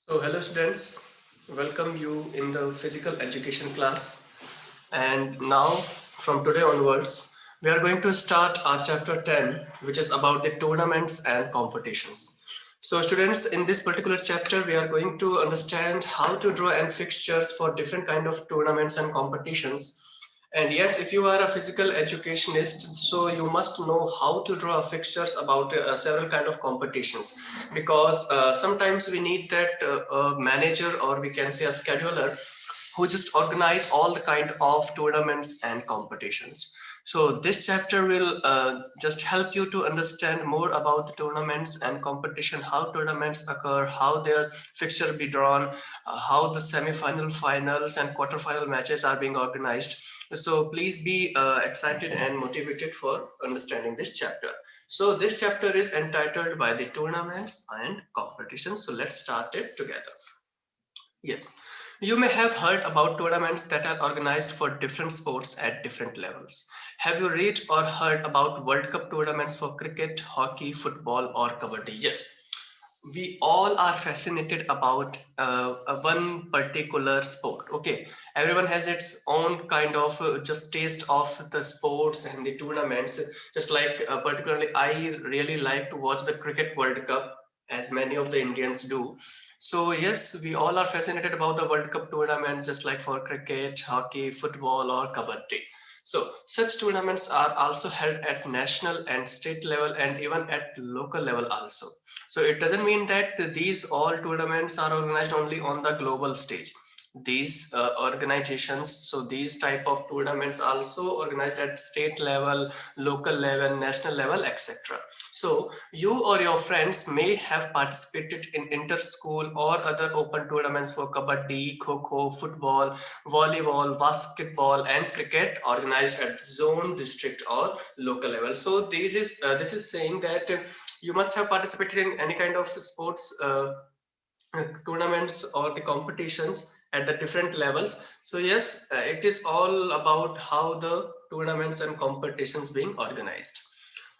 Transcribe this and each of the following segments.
So hello students, welcome you in the physical education class, and now from today onwards we are going to start our chapter 10, which is about the tournaments and competitions. So students, in this particular chapter we are going to understand how to draw and fixtures for different kind of tournaments and competitions. And yes, if you are a physical educationist, so you must know how to draw fixtures about several kind of competitions, because sometimes we need that manager, or we can say a scheduler, who just organize all the kind of tournaments and competitions. So this chapter will just help you to understand more about the tournaments and competition, how tournaments occur, how their fixture be drawn, how the semi-final, finals and quarter-final matches are being organized. So please be excited and motivated for understanding this chapter. So this chapter is entitled by the tournaments and competitions. So let's start it together. Yes, you may have heard about tournaments that are organized for different sports at different levels. Have you read or heard about World Cup tournaments for cricket, hockey, football, or kabaddi? Yes, we all are fascinated about one particular sport. Okay, everyone has its own kind of just taste of the sports and the tournaments. Just like particularly, I really like to watch the cricket World Cup, as many of the Indians do. So yes, we all are fascinated about the World Cup tournaments, just like for cricket, hockey, football, or kabaddi. So such tournaments are also held at national and state level, and even at local level also. So it doesn't mean that these all tournaments are organized only on the global stage. These organizations, so these type of tournaments also organized at state level, local level, national level, etc. So you or your friends may have participated in inter-school or other open tournaments for kabaddi, kho-kho, football, volleyball, basketball, and cricket organized at zone, district, or local level. So this is saying that you must have participated in any kind of sports tournaments or the competitions at the different levels. So yes, it is all about how the tournaments and competitions being organized.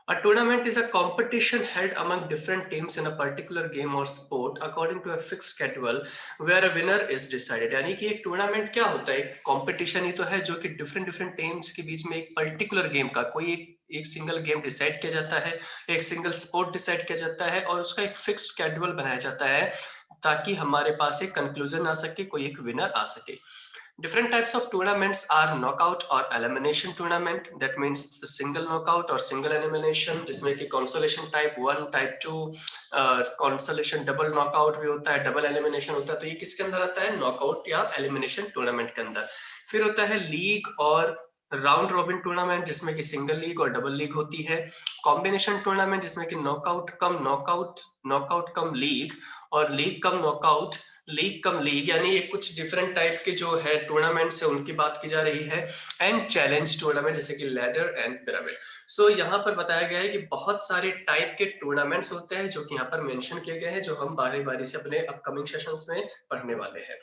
A tournament is a competition held among different teams in a particular game or sport according to a fixed schedule where a winner is decided. यानी कि एक tournament क्या होता है, एक competition ही तो है जो कि डिफरेंट डिफरेंट टीम्स के बीच में एक पर्टिकुलर गेम का कोई एक सिंगल गेम डिसाइड किया जाता है, एक सिंगल स्पोर्ट डिसाइड किया जाता है और उसका एक फिक्स्ड स्केड्यूल बनाया जाता है ताकि हमारे पास एक कंक्लूजन आ सके, कोई एक विनर आ सके. Different types of tournaments are knockout or elimination tournament. That means the single knockout or single elimination, जिसमें कि consolation type 1, type 2, consolation double knockout भी होता है, double elimination होता है. तो ये किसके अंदर आता है? knockout या elimination tournament के अंदर. फिर होता है लीग और राउंड रॉबिन टूर्नामेंट, जिसमें कि सिंगल लीग और डबल लीग होती है. कॉम्बिनेशन टूर्नामेंट, जिसमें कि नॉकआउट कम नॉकआउट, नॉकआउट कम लीग, और league cum knockout, league cum league, यानी ये कुछ डिफरेंट टाइप के जो है टूर्नामेंट्स है उनकी बात की जा रही है. एंड चैलेंज टूर्नामेंट, जैसे कि लैडर एंड पिरामिड. सो यहाँ पर बताया गया है कि बहुत सारे टाइप के टूर्नामेंट्स होते हैं जो कि यहाँ पर मेंशन किए गए हैं, जो हम बारी बारी से अपने अपकमिंग सेशंस में पढ़ने वाले हैं.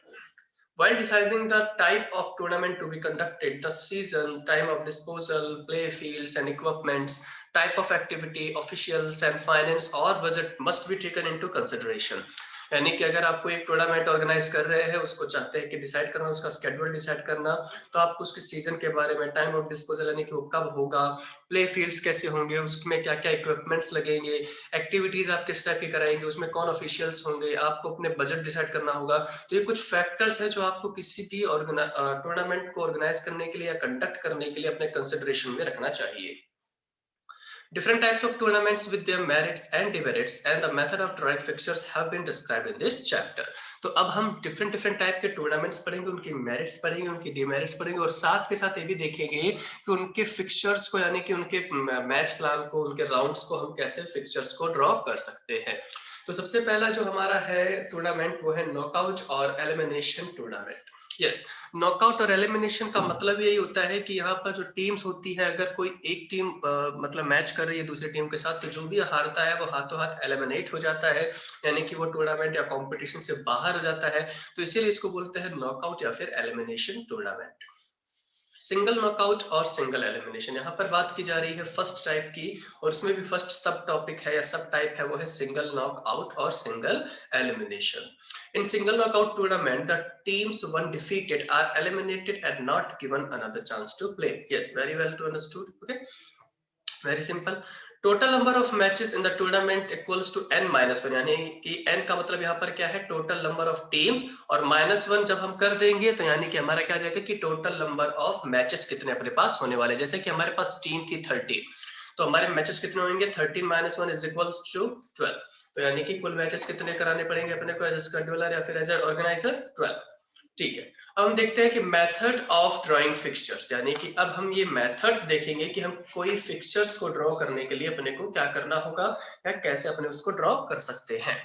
While deciding the type of tournament to be conducted, the season, time of disposal, play fields and equipments, type of activity, officials and finance or budget must be taken into consideration. यानी कि अगर आपको एक tournament organise कर रहे हैं, उसको चाहते हैं कि डिसाइड करना, उसका स्केड्यूल डिसाइड करना, तो आपको उसके सीजन के बारे में, टाइम ऑफ डिस्पोजल यानी कि वो कब होगा, प्ले फील्ड्स कैसे होंगे, उसमें क्या क्या इक्विपमेंट्स लगेंगे, एक्टिविटीज आप किस टाइप की कराएंगे, उसमें कौन ऑफिशियल्स होंगे, आपको अपने बजट डिसाइड करना होगा. तो ये कुछ फैक्टर्स है जो आपको किसी भी टूर्नामेंट को ऑर्गेनाइज करने के लिए या कंडक्ट करने के लिए अपने कंसिडरेशन में रखना चाहिए. Different types of tournaments with their merits and demerits and the method of drawing fixtures have been described in this chapter. तो अब हम डिफरेंट टाइप के टूर्नामेंट्स पढ़ेंगे, उनकी मेरिट्स पढ़ेंगे, उनकी डिमेरिट्स पढ़ेंगे, और साथ के साथ ये भी देखेंगे कि उनके फिक्सचर्स को, यानी कि उनके मैच प्लान को, उनके राउंड्स को हम कैसे फिक्सचर्स को ड्रॉ कर सकते हैं. तो सबसे पहला जो हमारा है टूर्नामेंट वो है नॉकआउट और एलिमिनेशन टूर्नामेंट. यस, नॉकआउट और एलिमिनेशन का मतलब यही होता है कि यहाँ पर जो टीम्स होती है, अगर कोई एक टीम मतलब मैच कर रही है दूसरी टीम के साथ, तो जो भी हारता है वो हाथों हाथ एलिमिनेट हो जाता है, यानी कि वो टूर्नामेंट या कंपटीशन से बाहर हो जाता है. तो इसीलिए इसको बोलते हैं नॉकआउट या फिर एलिमिनेशन टूर्नामेंट. सिंगल नॉकआउट और सिंगल एलिमिनेशन, यहाँ पर बात की जा रही है फर्स्ट टाइप की, और उसमें भी फर्स्ट सब टॉपिक है या सब टाइप है वो है सिंगल नॉकआउट और single elimination. In single knockout tournament, the teams one defeated are eliminated and not given another chance to play. Yes, very well to understood. Okay, very simple. Total number of matches in the tournament equals to n-1, यानी कि n का मतलब यहाँ पर क्या है, total number of teams, और -1 जब हम कर देंगे तो यानी कि हमारा क्या आ जाएगा कि टोटल नंबर ऑफ मैचेस कितने अपने पास होने वाले. जैसे कि हमारे पास टीम थी 30, तो हमारे मैचेस कितने होंगे, 13 - 1 इज इक्वल्स टू 12. तो यानी कि कुल मैचेस कितने कराने पड़ेंगे अपने को एज ए शेड्यूलर या फिर एज ए ऑर्गेनाइजर, 12. ठीक है, अब हम देखते हैं कि मेथड ऑफ ड्राइंग फिक्सचर्स, यानी कि अब हम ये मेथड्स देखेंगे कि हम कोई फिक्सचर्स को ड्रॉ करने के लिए अपने को क्या करना होगा या कैसे अपने उसको ड्रॉ कर सकते हैं.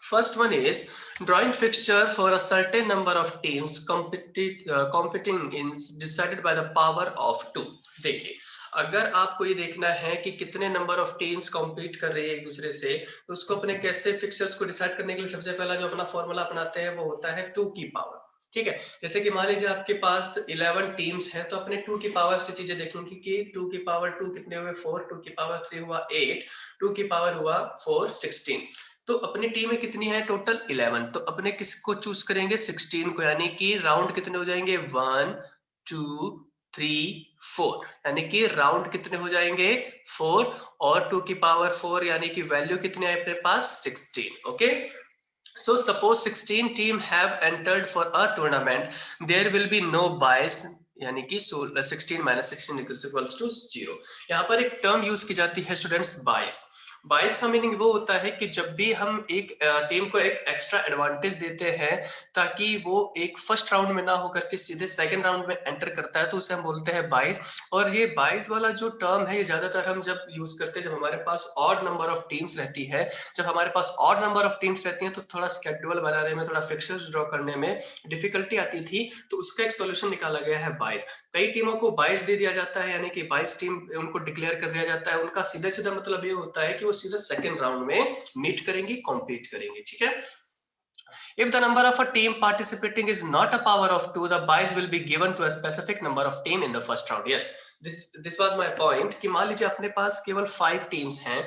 First one is drawing fixture for a certain number of teams competing in decided by the power of 2. देखिए, अगर आपको ये देखना है कि कितने नंबर ऑफ टीम्स कॉम्पीट कर रही है एक दूसरे से, तो उसको अपने कैसे फिक्सर्स को डिसाइड करने के लिए सबसे पहला जो अपना फॉर्मूला अपनाते हैं वो होता है 2 की पावर. ठीक है, जैसे कि मान लीजिए आपके पास 11 टीम्स हैं, तो अपने 2 की पावर से चीजें देखेंगे कि 2 की पावर 2 कितने हुए 4, 2 की पावर 3 हुआ 8, 2 की पावर हुआ 4, 16. तो अपनी टीम में कितनी है टोटल 11, तो अपने किसको चूज करेंगे 16 को, यानी कि राउंड कितने हो जाएंगे 1 2 3 4, यानी कि राउंड कितने हो जाएंगे 4, और 2 की पावर 4 यानी कि वैल्यू कितनी है अपने पास 16. Okay, so suppose 16 team have entered for a tournament, there will be no bias, यानी कि 16 - 16 इक्वल्स टू 0. यहाँ पर एक टर्म यूज की जाती है स्टूडेंट्स, बाइस. बाइस का मीनिंग वो होता है कि जब भी हम एक टीम को एक एक्स्ट्रा एडवांटेज देते हैं ताकि वो एक फर्स्ट राउंड में ना होकर के सीधे सेकंड राउंड में एंटर करता है, तो उसे हम बोलते हैं बाइस. और ये बाइस वाला जो टर्म है ये ज्यादातर हम जब यूज करते हैं जब हमारे पास ऑड नंबर ऑफ टीम्स रहती है. जब हमारे पास ऑड नंबर ऑफ टीम्स रहती हैं तो थोड़ा स्केड्यूल बनाने में, थोड़ा फिक्सर्स ड्रॉ करने में डिफिकल्टी आती थी, तो उसका एक सॉल्यूशन निकाला गया है बाइस. कई टीमों को 22 दे दिया जाता है, यानी कि 22 टीम उनको डिक्लेयर कर दिया जाता है. उनका सीधा सीधा मतलब ये होता है कि वो सीधा सेकंड राउंड में मीट करेंगी, कॉम्पीट करेंगी. ठीक है, if the number of a team participating is not a power of 2, the buys will be given to a specific number of team in the first round. Yes, this was my point कि मान लीजिए अपने पास केवल 5 teams हैं,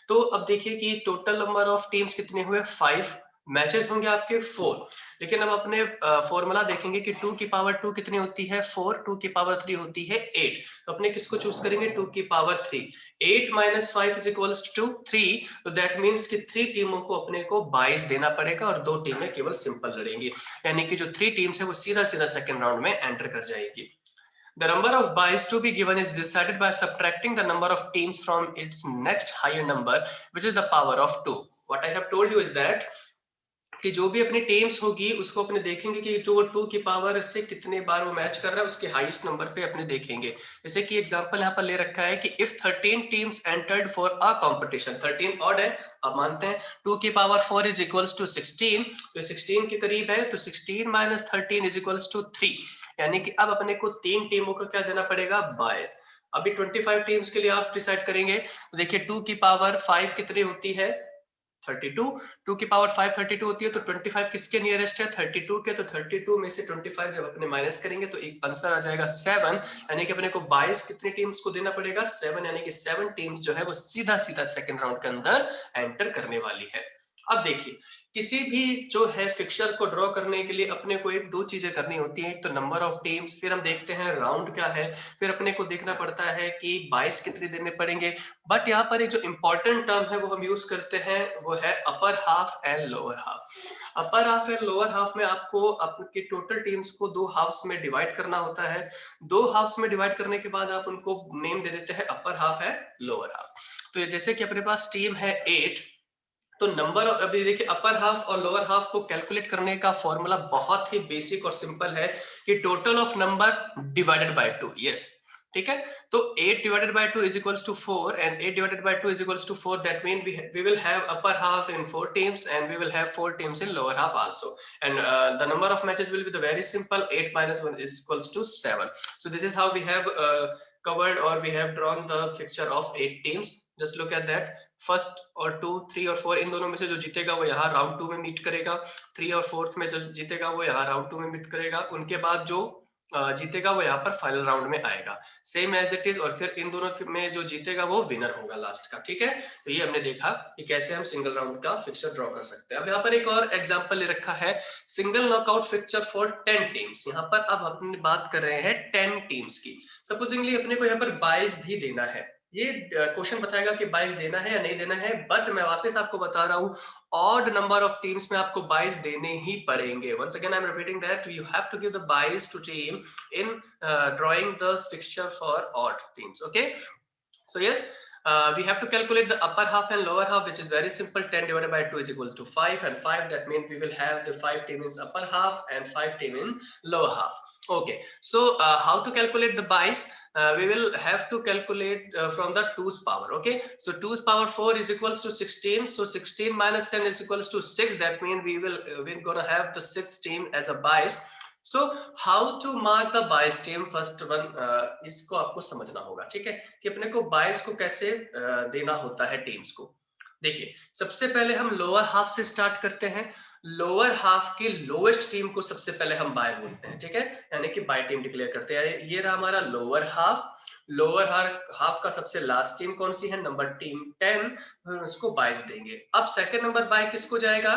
तो अब देखिए कि टोटल नंबर ऑफ टीम्स कितने हुए 5, मैचेस होंगे आपके 4. लेकिन अब अपने फॉर्मूला देखेंगे कि 2 की पावर 2 कितनी होती है 4, 2 की पावर 3 होती है 8, तो अपने किसको चूज करेंगे 2 की पावर 3. 8 - 5 इज इक्वल्स टू 3, तो दैट मीन्स कि 3 टीमों को अपने को 22 देना पड़ेगा और 2 टीमें केवल सिंपल लड़ेंगी, यानी कि जो 3 टीम्स है वो सीधा सीधा सेकंड राउंड में एंटर कर जाएगी. The number of buys to be given is decided by subtracting the number of teams from its next higher number, which is the power of 2. What I have told you is that कि जो भी अपनी teams होगी उसको अपने देखेंगे कि जो 2 की पावर से कितने बार वो मैच कर रहा है, उसके हाईएस्ट नंबर पे अपने देखेंगे. जैसे कि एग्जांपल यहाँ पर ले रखा है कि if 13 teams entered for a competition, 13 odd है, अब मानते हैं 2 की पावर 4 इज इक्वल्स टू 16, तो 16 के करीब है, तो 16 - 13 इज इक्वल्स टू 3, यानी कि अब अपने को 3 टीमों को क्या देना पड़ेगा 22. अभी 25 टीम्स के लिए आप डिसाइड करेंगे, तो देखिए 2 की पावर 5 कितनी होती है 32, 2 की पावर 5 32 होती है, तो 25 किसके नियरेस्ट है 32 के, तो 32 में से 25 जब अपने माइनस करेंगे तो एक आंसर आ जाएगा 7, यानी कि अपने को 22 कितनी टीम्स को देना पड़ेगा 7, यानी कि 7 टीम्स जो है वो सीधा सीधा सेकंड राउंड के अंदर एंटर करने वाली है. अब देखिए किसी भी जो है फिक्सर को ड्रॉ करने के लिए अपने को एक दो चीजें करनी होती है, एक तो नंबर ऑफ टीम्स, फिर हम देखते हैं राउंड क्या है, फिर अपने को देखना पड़ता है कि 22 कितने देने पड़ेंगे. बट यहाँ पर एक जो इंपॉर्टेंट टर्म है वो हम यूज करते हैं वो है upper half and lower half. Upper half and lower half में आपको आपके टोटल टीम्स को दो हाफ्स में डिवाइड करना होता है. दो हाफ्स में डिवाइड करने के बाद आप उनको नेम दे देते हैं upper half and lower half. तो जैसे कि अपने पास टीम है 8, तो नंबर अभी देखिए अपर हाफ और लोअर हाफ को कैलकुलेट करने का फॉर्मूला बहुत ही बेसिक और सिंपल है कि total of number divided by 2. Yes, ठीक है, तो 8 divided by 2 is equals to 4 and 8 divided by 2 is equals to 4. That means we will have upper half in 4 teams and we will have 4 teams in lower half also, and the number of matches will be the very simple 8 minus 1 is equals to 7. So this is how we have covered or we have drawn the fixture of 8 teams. Just look at that. First और 2, 3 और 4 इन दोनों में से जो जीतेगा वो यहाँ round 2 में मीट करेगा, 3 और 4 में जो जीतेगा वो यहाँ राउंड 2 में मीट करेगा. उनके बाद जो जीतेगा वो यहाँ पर फाइनल राउंड में आएगा, सेम एज इट इज। और फिर इन दोनों में जो जीतेगा वो विनर होगा लास्ट का, ठीक है। तो ये हमने देखा कि कैसे हम सिंगल राउंड का फिक्चर ड्रॉ कर सकते हैं। अब यहाँ पर एक और एग्जांपल ले रखा है, single knockout fixture for 10 teams. यहाँ पर अब अपनी बात कर रहे हैं 10 टीम्स की। सपोजिंगली अपने को यहाँ पर 22 भी देना है। ये क्वेश्चन बताएगा कि 22 देना है या नहीं देना है, बट मैं वापस आपको बता रहा हूँ ऑड नंबर ऑफ टीम्स में आपको 22 देने ही पड़ेंगे। Once again I am repeating that you have to give the 22 to team in drawing the fixture for odd teams. Okay, so yes, we have to calculate the upper half and lower half, which is very simple. 10 divided by 2 is equal to 5, and 5, that means we will have the 5 team in upper half and 5 team in lower half. Okay, so how to calculate the bias? We will have to calculate from the 2's power. Okay, so 2's power 4 is equals to 16, so 16 minus 10 is equals to 6. That means we're gonna have the 6 team as a bias. So how to mark the bias team? First one, इसको आपको समझना होगा, ठीक है, कि अपने को बायस को कैसे देना होता है टीम्स को। देखिए, सबसे पहले हम लोअर हाफ से स्टार्ट करते हैं। लोअर हाफ के लोएस्ट टीम को सबसे पहले हम बाय बोलते हैं, ठीक है, यानी कि बाय टीम डिक्लेयर करते हैं। ये रहा हमारा लोअर हाफ। लोअर हाफ का सबसे लास्ट टीम कौन सी है? नंबर टीम 10, उसको बायस देंगे। अब सेकंड नंबर बाय किसको जाएगा?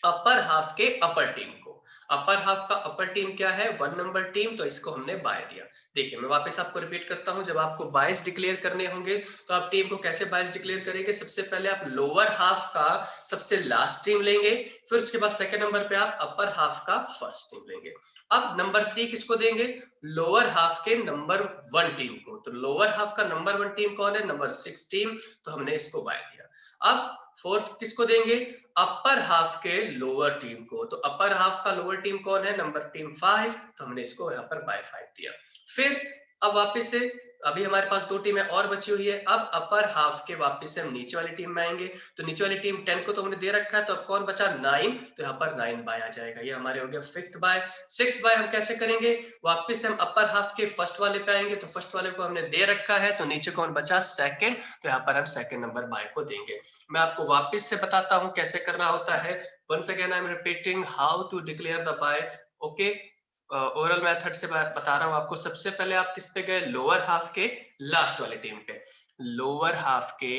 अपर हाफ के अपर टीम को। अपर हाफ का अपर टीम क्या है? 1 नंबर टीम, तो इसको हमने बाय दिया। देखिए, मैं वापस आपको रिपीट करता हूं, जब आपको बायस डिक्लेयर करने होंगे तो आप टीम को कैसे बायस डिक्लेयर करेंगे? सबसे पहले आप लोअर हाफ का सबसे लास्ट टीम लेंगे, फिर उसके बाद सेकंड नंबर पे आप अपर हाफ का फर्स्ट टीम लेंगे। अब नंबर 3 किसको देंगे? लोअर हाफ के नंबर 1 टीम को। तो लोअर हाफ का नंबर 1 टीम कौन है? नंबर 6 टीम, तो हमने इसको बाय दिया। अब फोर्थ किसको देंगे? अपर हाफ के लोअर टीम को। तो अपर हाफ का लोअर टीम कौन है? नंबर टीम 5, तो हमने इसको यहाँ पर बाय 5 दिया। फिर अब वापस से अभी हमारे पास 2 टीमें और बची हुई है। अब अपर हाफ के वापस से हम नीचे वाली टीम में आएंगे। तो नीचे वाली टीम 10 को तो हमने दे रखा है, तो अब कौन बचा? 9, तो यहाँ पर 9 बाय आ जाएगा। ये हमारे हो गया 5th बाय। 6th बाय हम कैसे करेंगे? वापस से हम अपर हाफ के फर्स्ट वाले पे आएंगे, तो फर्स्ट वाले को हमने दे रखा है, तो नीचे कौन बचा? 2nd, तो यहाँ पर हम सेकंड नंबर बाय को देंगे। मैं आपको वापस से बताता हूं कैसे करना होता है। Once again I am repeating how to declare the bye. Okay, oral method से बता रहा हूं आपको। सबसे पहले आप किस पे गए? लोअर हाफ के लास्ट वाली टीम पे। लोअर हाफ के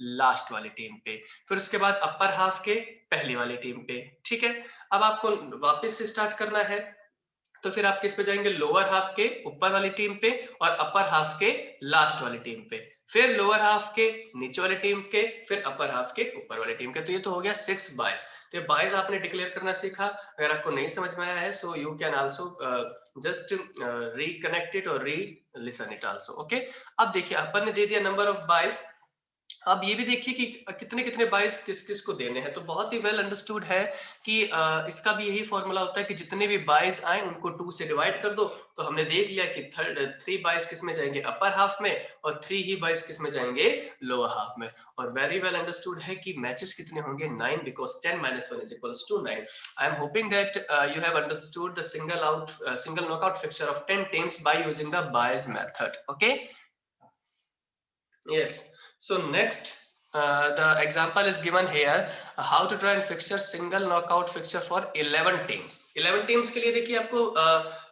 लास्ट वाली टीम पे, फिर उसके बाद अपर हाफ के पहली वाली टीम पे, ठीक है। अब आपको वापस से स्टार्ट करना है, तो फिर आप किस पे जाएंगे? लोअर हाफ के ऊपर वाली टीम पे और अपर हाफ के लास्ट वाली टीम पे, फिर लोअर हाफ के नीचे वाली टीम के, फिर अपर हाफ के ऊपर वाली टीम के। तो ये तो हो गया 6 बायस। तो ये बायस आपने डिक्लेयर करना सीखा। अगर आपको नहीं समझ में आया है, so you can also just reconnect it और री लिसन इट आल्सो। ओके, अब देखिए अपन ने दे दिया नंबर ऑफ बायस। अब ये भी देखिए कि कितने कितने बाइस किस किस को देने हैं। तो बहुत ही वेल अंडरस्टूड है कि इसका भी यही फॉर्मूला होता है कि जितने भी बाइस आए उनको 2 से डिवाइड कर दो। तो हमने देख लिया कि 3 बाइस किस में जाएंगे? अपर हाफ में, और 3 ही बाइस किस में जाएंगे? लोअर हाफ में। और वेरी वेल अंडरस्टूड है कि मैचेस कितने होंगे? 9, because 10 minus 1 is equals to 9. I am hoping that you have understood the single knockout fixture of 10 teams by using the Bayes method. Okay, yes. So next, the example is given here, how to draw and fixture single knockout fixture for 11 teams. 11 teams के लिए देखिए आपको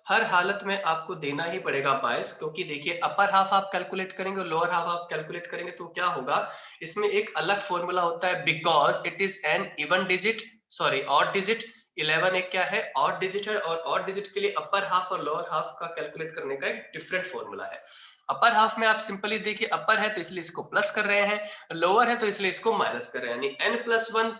हर हालत में आपको देना ही पड़ेगा बायस, क्योंकि देखिए अपर हाफ आप कैलकुलेट करेंगे और लोअर हाफ आप कैलकुलेट करेंगे, तो क्या होगा? इसमें एक अलग फॉर्मूला होता है, because it is an even digit, sorry odd digit. 11 एक क्या है? ऑड डिजिट है, और ऑड डिजिट के लिए अपर हाफ और लोअर हाफ का कैलकुलेट करने का एक डिफरेंट फॉर्मूला है। अपर हाफ में आप सिंपली देखिए, अपर है तो इसलिए इसको प्लस कर रहे हैं, लोअर है तो इसलिए इसको माइनस कर रहे हैं, यानी n+1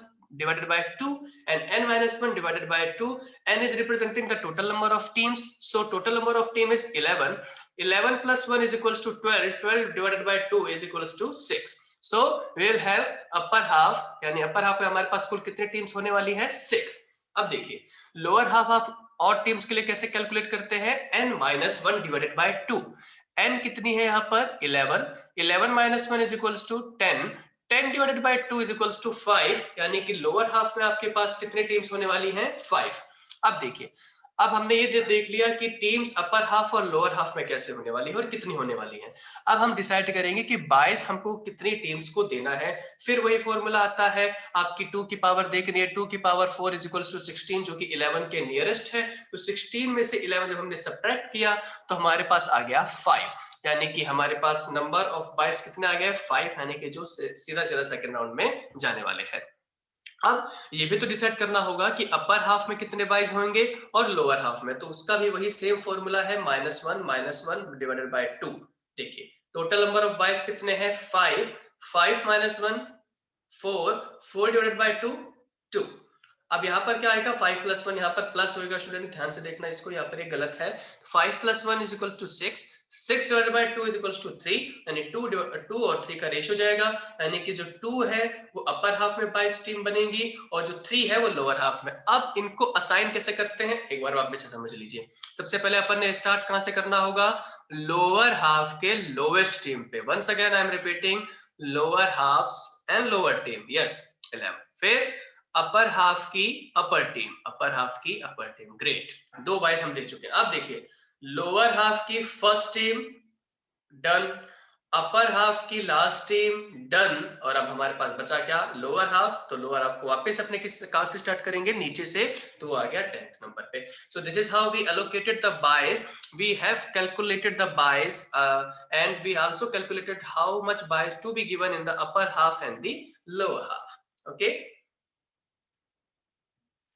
divided by 2 and n-1 divided by 2. n is representing the total number of teams, so total number of team is 11. 11 plus 1 is equals to 12. 12 divided by 2 is equals to 6. So we will have upper half, यानी upper half में हमारे पास कुल कितने teams होने वाली है? 6. अब देखिए लोअर हाफ ऑफ और टीम्स के लिए कैसे कैलकुलेट करते हैं? n-1 divided by 2. n कितनी है यहाँ पर? 11. 11 minus 1 is equals to 10. 10 divided by 2 is equals to 5, यानी कि लोअर हाफ में आपके पास कितने टीम्स होने वाली हैं? 5. अब देखिए, अब हमने ये देख लिया कि टीम्स अपर हाफ और लोअर हाफ में कैसे होने वाली है और कितनी होने वाली है। अब हम डिसाइड करेंगे कि 22 हमको कितनी टीम्स को देना है। फिर वही फॉर्मूला आता है, आपकी 2 की पावर देखनी है, 2 की पावर 4 इज इक्वल्स टू 16 जो कि 11 के नियरेस्ट है। तो 16 में से 11 जब हमने सब्ट्रैक्ट किया तो हमारे पास आ गया 5, यानी कि हमारे पास नंबर ऑफ 22 कितने आ गए 5, यानी कि जो सीधा सीधा सेकंड राउंड में जाने वाले हैं। अब ये भी तो डिसाइड करना होगा कि अपर हाफ में कितने बाइज होंगे और लोअर हाफ में, तो उसका भी वही सेम फॉर्मूला है -1 डिवाइडेड बाय 2। देखिए टोटल नंबर ऑफ बाइज कितने हैं 5, 5 माइनस 1 4, 4 डिवाइडेड बाय 2 2। अब यहाँ पर क्या आएगा 5 प्लस 1, यहाँ पर प्लस होगा स्टूडेंट, ध्यान से देखना इसको, यहाँ पर ये गलत है। 5 plus 1 is equals to 6, 6 divided by 2 is equals to 3, यानी 2 और 3 का रेशियो जाएगा, यानी कि जो 2 है वो अपर हाफ में बाय स्टीम बनेगी और जो 3 है वो लोअर हाफ में। अब इनको असाइन कैसे करते हैं एक बार वापस से समझ लीजिए। सबसे पहले अपन ने स्टार्ट कहां से करना होगा, लोअर हाफ के लोवेस्ट टीम पे। Once again I am repeating, lower half and lower team, yes 11। फिर अपर हाफ की अपर टीम, अपर हाफ की अपर टीम, ग्रेट। 2 बाइस हम देख चुके हैं। अब देखिए लोअर हाफ की first team done, upper half की लास्ट टीम डन, और अब हमारे पास बचा क्या लोअर हाफ। तो लोअर हाफ को वापस अपने किस कहां से स्टार्ट करेंगे, नीचे से, तो वो आ गया 10th नंबर पे। So this is how we allocated the bias, we have calculated the bias and we also calculated how much bias to be given in the upper half and the lower half. Okay,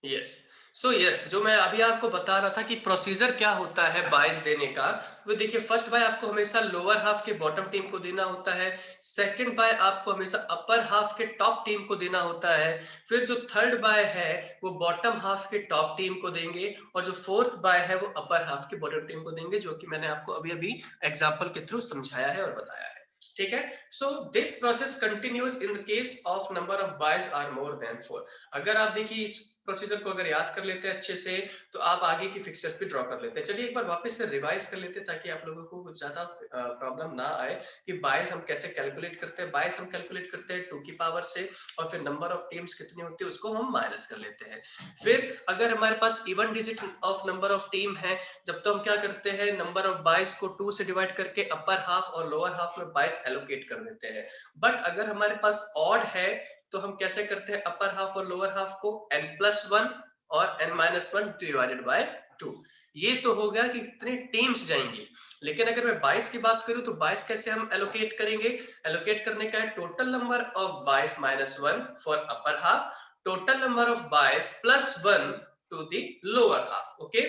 yes. So yes, जो मैं अभी आपको बता रहा था कि procedure क्या होता है बाइस देने का, वो देखिए फर्स्ट बाय आपको हमेशा लोअर हाफ के बॉटम टीम को देना होता है, सेकंड बाय आपको हमेशा अपर हाफ के टॉप टीम को देना होता है, फिर जो थर्ड बाय है वो बॉटम हाफ के टॉप टीम को देंगे, और जो फोर्थ बाय है वो अपर हाफ के बॉटम टीम को देंगे, जो कि मैंने आपको अभी अभी एग्जाम्पल के थ्रू समझाया है और बताया है। ठीक है, so this process continues in the case of number of byes are more than 4। अगर आप देखिए इस प्रोसीजर को अगर याद कर लेते हैं अच्छे से, तो आप आगे की फिक्चर्स भी ड्रॉ कर लेते हैं। चलिए एक बार वापस से रिवाइज कर लेते हैं ताकि आप लोगों को कुछ ज्यादा प्रॉब्लम ना आए कि बायस हम कैसे कैलकुलेट करते हैं। बायस हम कैलकुलेट करते हैं 2 की पावर से, और फिर नंबर ऑफ टीम्स कितनी होती है उसको हम माइनस कर लेते हैं। फिर अगर हमारे पास even digit of number of team है, जब तो हम क्या करते हैं नंबर ऑफ बायस को 2 से डिवाइड करके अपर हाफ और लोअर हाफ में बायस एलोकेट कर देते हैं। बट अगर हमारे पास ऑड है तो हम कैसे करते हैं अपर हाफ और लोअर हाफ को n+1 और n-1 डिवाइडेड बाय 2। ये तो हो गया कि कितनी टीम्स जाएंगी। लेकिन अगर मैं 22 की बात करूं तो 22 कैसे हम एलोकेट करेंगे, एलोकेट करने का है total number of 22 -1 for upper half, total number of 22 +1 to the lower half. Okay,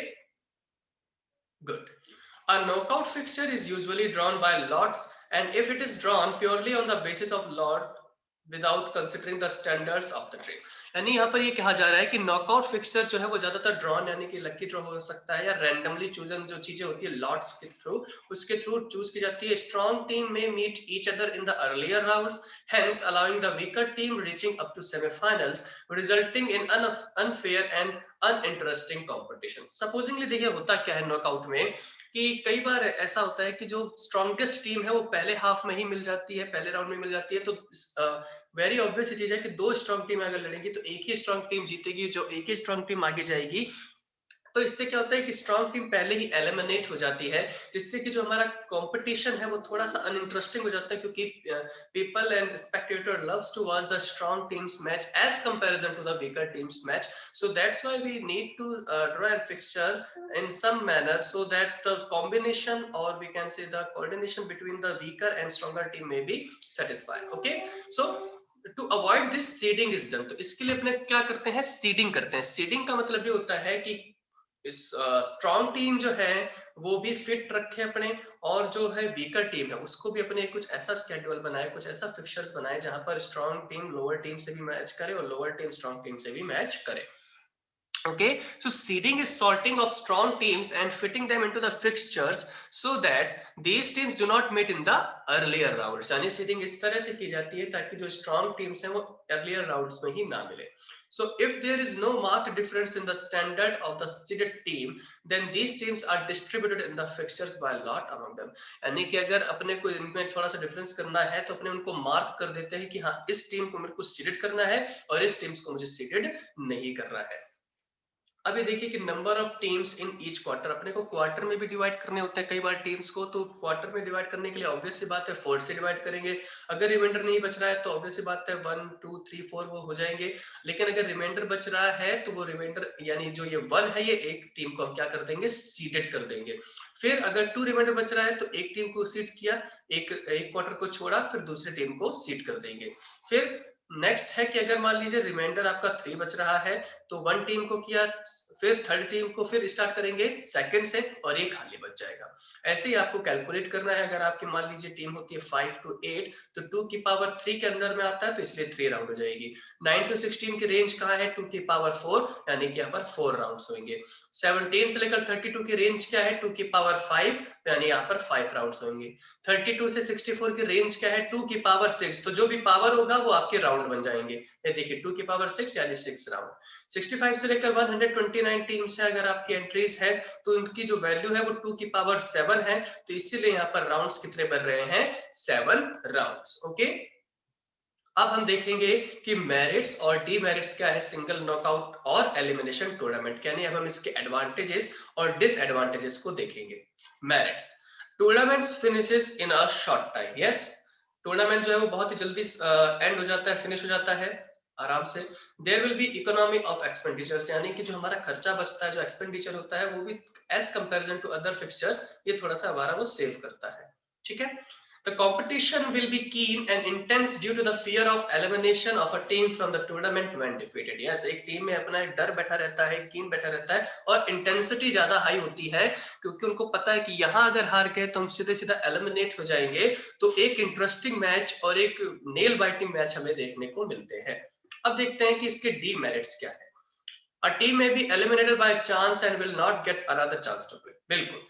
good. A knockout fixture is usually drawn by lots, and if it is drawn purely on the basis of lot without considering the standards of the trade, यानी यहाँ पर ये कहा जा रहा है कि knockout fixer जो है वो ज्यादातर ड्रॉन यानी कि लकी ड्रॉ हो सकता है या रैंडमली चूजन जो चीजें होती है लॉट्स के थ्रू, उसके थ्रू चूज की जाती है। स्ट्रॉन्ग टीम में meet each other in the earlier rounds, hence allowing the weaker team reaching up to semifinals, resulting in unfair and uninteresting competition. Supposingly देखिए होता क्या है नॉकआउट में कि कई बार ऐसा होता है कि जो स्ट्रॉन्गेस्ट टीम है वो पहले हाफ में ही मिल जाती है, पहले राउंड में मिल जाती है, तो वेरी ऑब्वियस चीज है कि 2 स्ट्रॉन्ग टीम अगर लड़ेंगी तो एक ही स्ट्रॉन्ग टीम जीतेगी, जो एक ही स्ट्रॉन्ग टीम आगे जाएगी। तो इससे क्या होता है कि स्ट्रॉन्ग टीम पहले ही एलिमिनेट हो जाती है, जिससे कि जो हमारा कंपटीशन है वो थोड़ा सा अनइंटरेस्टिंग हो जाता है, क्योंकि people and spectator loves to watch the strong teams match as comparison to the weaker teams match. So that's why we need to draw an fixture in some manner so that the combination, or we can say the coordination between the weaker and stronger team may be satisfied. Okay, so to avoid this seeding is done, तो इसके लिए अपने क्या करते हैं seeding करते हैं। Seeding का मतलब ये होता है कि इस स्ट्रॉन्ग टीम जो है वो भी फिट रखे अपने, और जो है वीकर टीम है उसको भी अपने कुछ ऐसा स्केड्यूल बनाए, कुछ ऐसा फिक्चर्स बनाए जहां पर स्ट्रॉन्ग टीम लोअर टीम से भी मैच करे और लोअर टीम स्ट्रॉन्ग टीम से भी मैच करे। Okay, so seeding is sorting of strong teams and fitting them into the fixtures so that these teams do not meet in the earlier rounds. यानी seeding इस तरह से की जाती है ताकि जो strong teams हैं वो earlier rounds में ही ना मिले। So if there is no marked difference in the standard of the seeded team, then these teams are distributed in the fixtures by lot among them. यानी कि अगर अपने को इनमें थोड़ा सा डिफरेंस करना है तो अपने उनको मार्क कर देते हैं कि हाँ इस टीम को मेरे को सीडेड करना है और इस टीम्स को मुझे सीडेड नहीं करना है। अभी देखिए कि number of teams in each quarter, अपने को क्वार्टर में भी डिवाइड करने होते हैं कई बार टीम्स को, तो क्वार्टर में डिवाइड करने के लिए ऑब्वियस सी बात है 4 से डिवाइड करेंगे। अगर रिमाइंडर नहीं बच रहा है तो ऑब्वियस सी बात है 1 2 3 4 वो हो जाएंगे। लेकिन अगर रिमाइंडर बच रहा है तो वो रिमाइंडर यानी जो ये 1 है, ये एक टीम को हम क्या कर देंगे, सीडेड कर देंगे। फिर अगर 2 रिमाइंडर बच रहा है तो एक टीम को सीड किया, एक एक क्वार्टर को छोड़ा, फिर दूसरी टीम को सीड कर देंगे। फिर नेक्स्ट है कि अगर मान लीजिए रिमाइंडर आपका 3 बच रहा है तो 1 टीम को किया, फिर थर्ड टीम को फिर स्टार्ट करेंगे सेकंड से, और एक खाली बच जाएगा। ऐसे ही आपको कैलकुलेट करना है। अगर आपकी मान लीजिए टीम होती है 5 to 8, तो 2 की पावर 3 के अंदर में आता है, तो इसलिए 3 राउंड हो जाएगी। 9 to 16 की रेंज कहाँ है, 2 की पावर 4, यानी कि यहाँ पर 4 राउंड्स होंगे। 17 से लेकर 32 की रेंज क्या है, 2 की पावर 5, यानी यहाँ पर 5 राउंड्स होंगे। 32 से 64 की रेंज क्या है, 2 की पावर 6, तो जो भी पावर होगा वो आपके राउंड बन जाएंगे। ये देखिए 2 की पावर 6 यानी 6 राउंड। 65 से लेकर 129 टीम से अगर आपकी एंट्रीज है तो उनकी जो वैल्यू है वो 2 की पावर 7 है, तो इसीलिए यहाँ पर राउंड्स कितने बन रहे हैं, 7 राउंड्स। ओके, अब हम देखेंगे कि मेरिट्स और डीमेरिट्स क्या है सिंगल नॉकआउट और एलिमिनेशन टूर्नामेंट, यानी अब हम इसके एडवांटेजेस और डिसएडवांटेजेस को देखेंगे। Merits, tournaments finishes in a short time. Yes, tournament जो है वो बहुत ही जल्दी एंड हो जाता है, फिनिश हो जाता है आराम से। There will be economy of expenditures, यानी कि जो हमारा खर्चा बचता है, जो एक्सपेंडिचर होता है, वो भी as comparison to other fixtures ये थोड़ा सा हमारा वो सेव करता है। ठीक है, the competition will be keen and intense due to the fear of elimination of a team from the tournament when defeated. Yes, एक टीम में अपना एक डर बैठा रहता है, कीन बैठा रहता है, और इंटेंसिटी ज्यादा हाई होती है, क्योंकि उनको पता है कि यहाँ अगर हार गए तो हम सीधे सीधा एलिमिनेट हो जाएंगे। तो एक इंटरेस्टिंग मैच और एक नेल बाइटिंग मैच हमें देखने को मिलते हैं। अब देखते हैं कि इसके डीमेरिट्स क्या है। A team may be eliminated by chance and will not get another chance to play. बिल्कुल,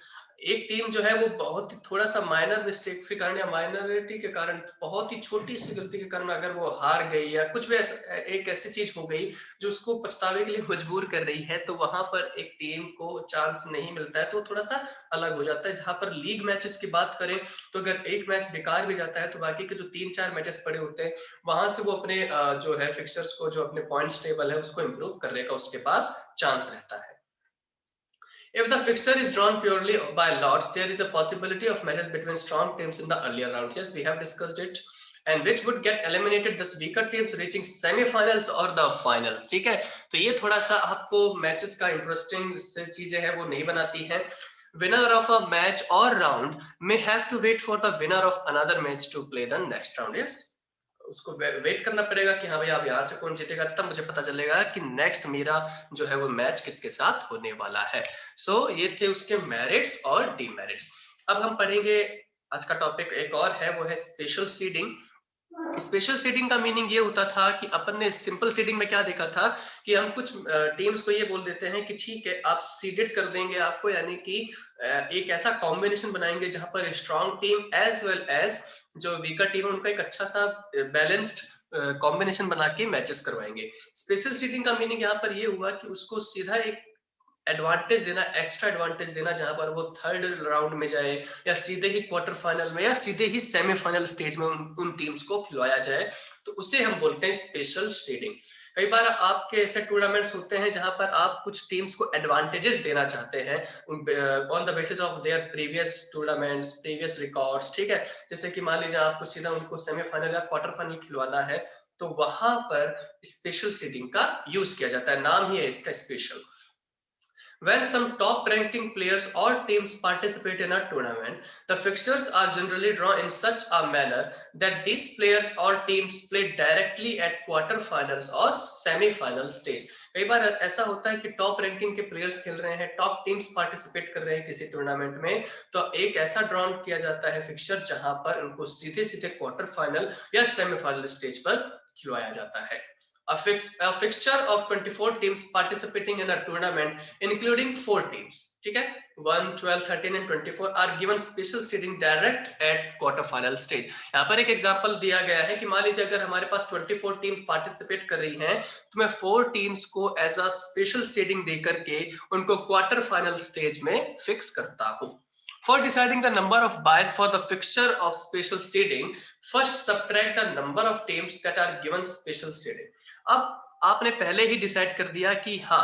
एक टीम जो है वो बहुत ही थोड़ा सा माइनर मिस्टेक्स के कारण या माइनॉरिटी के कारण, बहुत ही छोटी सी गलती के कारण अगर वो हार गई या कुछ भी एक ऐसी चीज हो गई जो उसको पछतावे के लिए मजबूर कर रही है, तो वहां पर एक टीम को चांस नहीं मिलता है, तो थोड़ा सा अलग हो जाता है। जहां पर लीग मैचेस की बात करें तो अगर एक मैच बेकार भी जाता है तो बाकी के जो 3-4 मैचेस पड़े होते हैं वहां से वो अपने जो है फिक्सर्स को, जो अपने पॉइंट्स टेबल है उसको इंप्रूव करने का उसके पास चांस रहता है। If the fixture is drawn purely by lots, there is a possibility of matches between strong teams in the earlier rounds. Yes, we have discussed it. And which would get eliminated, thus weaker teams reaching semi-finals or the finals. ठीक है, तो ये थोड़ा सा आपको matches का interesting चीजें हैं वो नहीं बनाती हैं। Winner of a match or round may have to wait for the winner of another match to play the next round. Yes, उसको वेट करना पड़ेगा कि हाँ भाई अब यहाँ से कौन जीतेगा, तब मुझे पता चलेगा कि नेक्स्ट मेरा जो है वो मैच किसके साथ होने वाला है। सो ये थे उसके मेरिट्स और डीमेरिट्स। अब हम पढ़ेंगे आज का टॉपिक एक और है, वो है स्पेशल सीडिंग। स्पेशल सीडिंग का मीनिंग ये होता था कि अपन ने सिंपल सीडिंग में क्या देखा था कि हम कुछ टीम्स को ये बोल देते हैं कि ठीक है आप सीडेड कर देंगे आपको, यानी कि एक ऐसा कॉम्बिनेशन बनाएंगे जहां पर strong team as well as जो वीकर टीम है उनका एक अच्छा सा बैलेंस्ड कॉम्बिनेशन बना के मैचेस करवाएंगे। स्पेशल सीडिंग का मीनिंग यहाँ पर ये हुआ कि उसको सीधा एक एडवांटेज देना, एक्स्ट्रा एडवांटेज देना, जहां पर वो थर्ड राउंड में जाए या सीधे ही क्वार्टर फाइनल में या सीधे ही सेमीफाइनल स्टेज में उन टीम्स को खिलवाया जाए, तो उसे हम बोलते हैं स्पेशल सीडिंग। कई बार आपके ऐसे टूर्नामेंट्स होते हैं जहां पर आप कुछ टीम्स को एडवांटेजेस देना चाहते हैं on the basis of their previous tournaments, previous records. ठीक है, जैसे कि मान लीजिए आपको सीधा उनको सेमीफाइनल या क्वार्टर फाइनल खिलवाना है, तो वहां पर स्पेशल सीडिंग का यूज किया जाता है, नाम ही है इसका special. When some top-ranking players or teams participate in a tournament, the fixtures are generally drawn in such a manner that these players or teams play directly at quarter-finals or semi-final stage. कई बार ऐसा होता है कि top ranking के players खेल रहे हैं, top teams participate कर रहे हैं किसी टूर्नामेंट में, तो एक ऐसा ड्रॉ किया जाता है फिक्सचर जहां पर उनको सीधे सीधे क्वार्टर फाइनल या सेमीफाइनल स्टेज पर खिलवाया जाता है। A fixture of 24 teams participating in a tournament including 4 teams, ठीक है, 1, 12, 13 and 24 are given special seeding direct at quarter final stage। यहाँ पर एक एग्जांपल दिया गया है कि मान लीजिए अगर हमारे पास 24 टीम पार्टिसिपेट कर रही हैं, तो मैं 4 टीम्स को एज अ स्पेशल सीडिंग देकर के उनको क्वार्टर फाइनल स्टेज में फिक्स करता हूँ। For deciding the number of buys for the fixture of special seeding, first subtract the number of teams that are given special seeding। अब आपने पहले ही decide कर दिया कि हाँ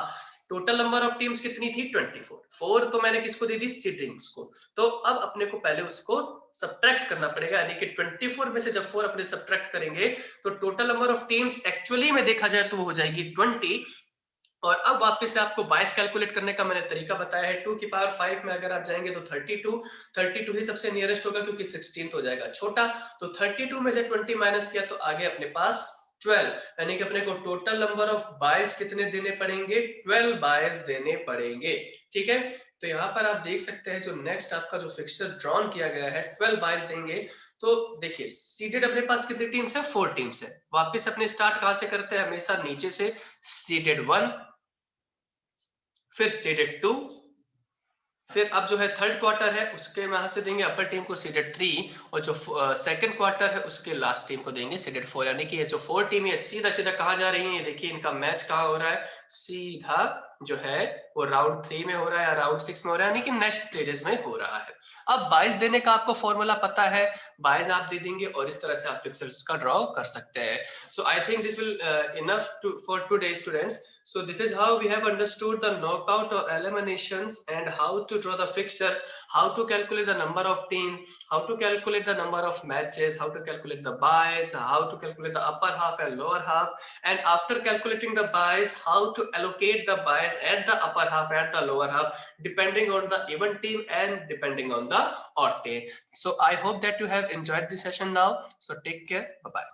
टोटल नंबर ऑफ टीम्स कितनी थी 24। 4 तो मैंने किसको दे दी, सीडिंग्स को। तो अब अपने को पहले उसको सब्ट्रैक्ट करना पड़ेगा, यानी कि 24 में से जब 4 अपने सब्ट्रैक्ट करेंगे तो total number of teams actually में देखा जाए तो वो हो जाएगी 20। और अब वापस से आपको बायस कैलकुलेट करने का मैंने तरीका बताया है। 2 की पावर 5 में अगर आप जाएंगे तो 32 ही सबसे नियरेस्ट होगा क्योंकि 16 हो जाएगा छोटा। तो 32 में से 20 माइनस किया तो आगे अपने पास 12, यानी कि अपने को टोटल नंबर ऑफ बायस कितने देने पड़ेंगे, 12 बायस देने पड़ेंगे। ठीक है, तो यहाँ पर आप देख सकते हैं जो नेक्स्ट आपका जो फिक्सचर ड्रॉन किया गया है 12 बायस देंगे। तो देखिए सीडेड अपने पास कितनी टीम्स है, 4 टीम्स है। वापस अपने स्टार्ट कहां से करते हैं, हमेशा नीचे से, सीडेड 1, फिर सीडेड 2, फिर अब जो है थर्ड क्वार्टर है उसके वहां से देंगे अपर टीम को सीडेड 3, और जो सेकंड क्वार्टर है उसके लास्ट टीम को देंगे सीडेड 4। यानी कि ये जो 4 टीम है सीधा सीधा कहां जा रही है, ये देखिए इनका मैच कहां हो रहा है, सीधा जो है वो राउंड 3 में हो रहा है या राउंड 6 में हो रहा है, यानी कि नेक्स्ट स्टेजेस में हो रहा है। अब बाइस देने का आपको फॉर्मूला पता है, बाइस आप दे देंगे और इस तरह से आप फिक्सर्स का ड्रॉ कर सकते हैं। So I think this will enough for today students. So this is how we have understood the knockout or eliminations and how to draw the fixtures, how to calculate the number of teams, how to calculate the number of matches, how to calculate the buys, how to calculate the upper half and lower half, and after calculating the buys, how to allocate the buys at the upper half and the lower half depending on the even team and depending on the odd team. So I hope that you have enjoyed this session now. So take care. Bye bye.